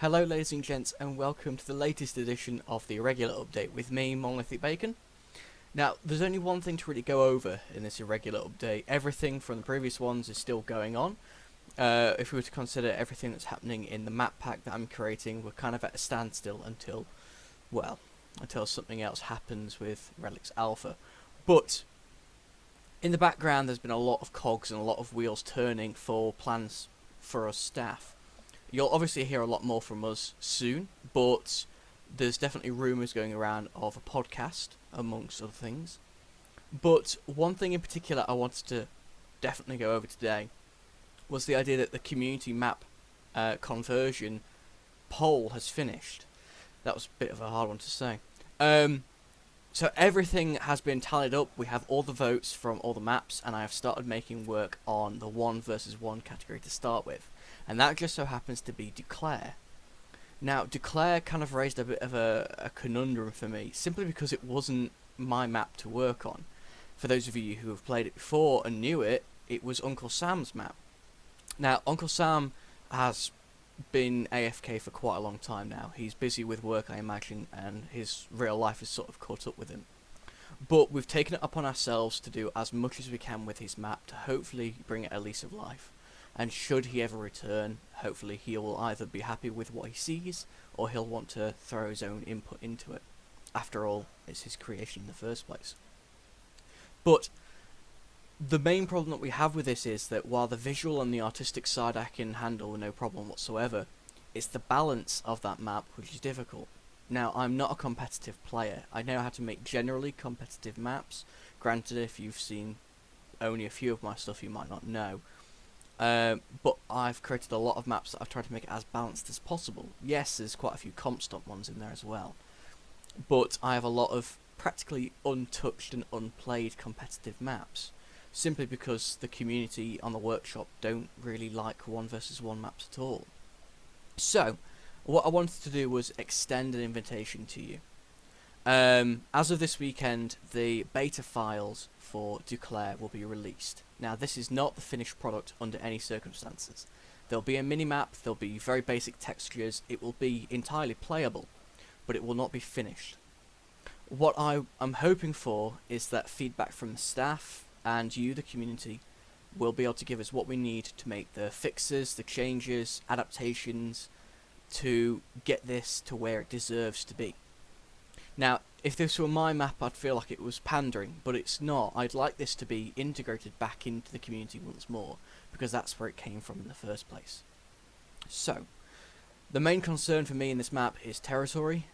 Hello ladies and gents, and welcome to the latest edition of the Irregular update with me, MonolithicBacon. Now, there's only one thing to really go over in this Irregular update. Everything from the previous ones is still going on. If we were to consider everything that's happening in the map pack that I'm creating, we're kind of at a standstill until something else happens with Relic's Alpha. But in the background there's been a lot of cogs and a lot of wheels turning for plans for us staff. You'll obviously hear a lot more from us soon, but there's definitely rumours going around of a podcast, amongst other things. But one thing in particular I wanted to definitely go over today was the idea that the community map conversion poll has finished. That was a bit of a hard one to say. So everything has been tallied up. We have all the votes from all the maps, and I have started making work on the 1 versus 1 category to start with. And that just so happens to be Duclair. Now, Duclair kind of raised a bit of a conundrum for me, simply because it wasn't my map to work on. For those of you who have played it before and knew it, it was Uncle Sam's map. Now, Uncle Sam has been AFK for quite a long time now. He's busy with work, I imagine, and his real life is sort of caught up with him. But we've taken it upon ourselves to do as much as we can with his map to hopefully bring it a lease of life. And should he ever return, hopefully he will either be happy with what he sees, or he'll want to throw his own input into it. After all, it's his creation in the first place. But the main problem that we have with this is that while the visual and the artistic side I can handle no problem whatsoever, it's the balance of that map which is difficult. Now, I'm not a competitive player. I know how to make generally competitive maps. Granted, if you've seen only a few of my stuff, you might not know. But I've created a lot of maps that I've tried to make it as balanced as possible. Yes, there's quite a few comp stomp ones in there as well. But I have a lot of practically untouched and unplayed competitive maps. Simply because the community on the workshop don't really like 1 versus 1 maps at all. So, what I wanted to do was extend an invitation to you. As of this weekend, the beta files for Duclair will be released. Now, this is not the finished product under any circumstances. There'll be a mini-map, there'll be very basic textures, it will be entirely playable, but it will not be finished. What I'm hoping for is that feedback from the staff and you, the community, will be able to give us what we need to make the fixes, the changes, adaptations, to get this to where it deserves to be. Now, if this were my map, I'd feel like it was pandering, but it's not. I'd like this to be integrated back into the community once more, because that's where it came from in the first place. So, the main concern for me in this map is territory,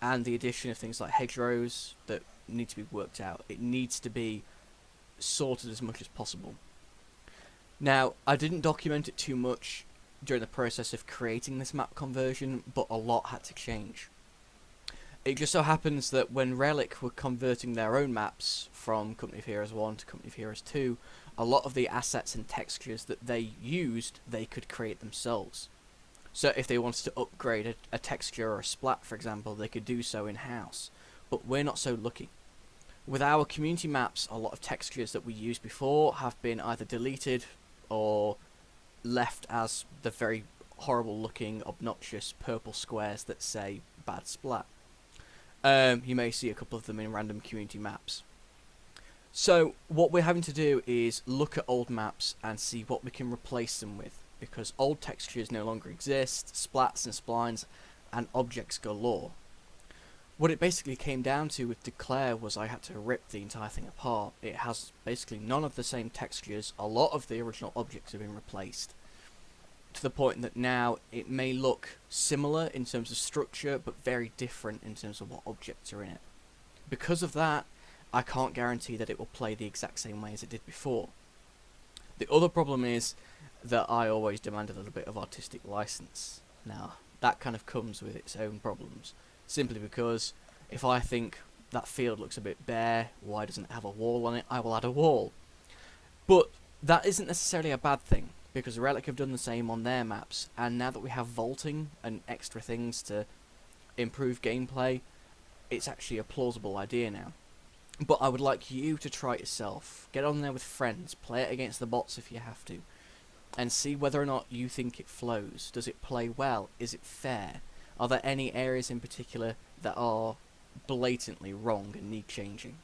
and the addition of things like hedgerows that need to be worked out. It needs to be sorted as much as possible. Now, I didn't document it too much during the process of creating this map conversion, but a lot had to change. It just so happens that when Relic were converting their own maps from Company of Heroes 1 to Company of Heroes 2, a lot of the assets and textures that they used, they could create themselves. So if they wanted to upgrade a texture or a splat, for example, they could do so in-house. But we're not so lucky. With our community maps, a lot of textures that we used before have been either deleted or left as the very horrible looking, obnoxious purple squares that say bad splat. You may see a couple of them in random community maps. So what we're having to do is look at old maps and see what we can replace them with, because old textures no longer exist, splats and splines, and objects galore. What it basically came down to with Duclair was I had to rip the entire thing apart. It has basically none of the same textures. A lot of the original objects have been replaced, to the point that now it may look similar in terms of structure, but very different in terms of what objects are in it. Because of that, I can't guarantee that it will play the exact same way as it did before. The other problem is that I always demand a little bit of artistic license. Now, that kind of comes with its own problems. Simply because if I think that field looks a bit bare, why doesn't it have a wall on it, I will add a wall. But that isn't necessarily a bad thing, because Relic have done the same on their maps, and now that we have vaulting and extra things to improve gameplay, it's actually a plausible idea now. But I would like you to try it yourself. Get on there with friends, play it against the bots if you have to, and see whether or not you think it flows. Does it play well? Is it fair? Are there any areas in particular that are blatantly wrong and need changing?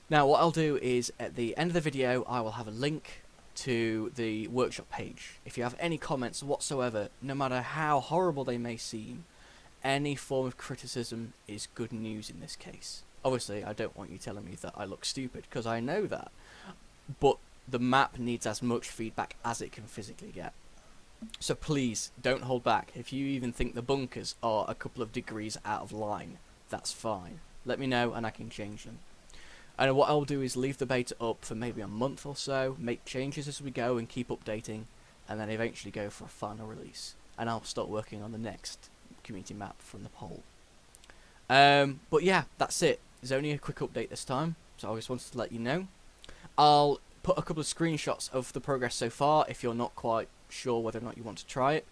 Now what I'll do is at the end of the video I will have a link to the workshop page. If you have any comments whatsoever, no matter how horrible they may seem, any form of criticism is good news in this case. Obviously I don't want you telling me that I look stupid, because I know that, but the map needs as much feedback as it can physically get. So please don't hold back. If you even think the bunkers are a couple of degrees out of line, that's fine. Let me know and I can change them. And what I'll do is leave the beta up for maybe a month or so, make changes as we go and keep updating, and then eventually go for a final release. And I'll start working on the next community map from the poll. But yeah, that's it. There's only a quick update this time, so I just wanted to let you know. I'll put a couple of screenshots of the progress so far if you're not quite sure whether or not you want to try it.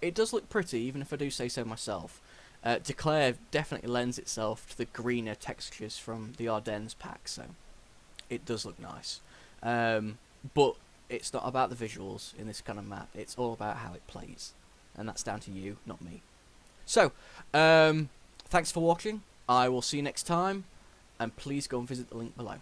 It does look pretty, even if I do say so myself. Duclair definitely lends itself to the greener textures from the Ardennes pack, so it does look nice. But it's not about the visuals in this kind of map, it's all about how it plays. And that's down to you, not me. So, thanks for watching, I will see you next time, and please go and visit the link below.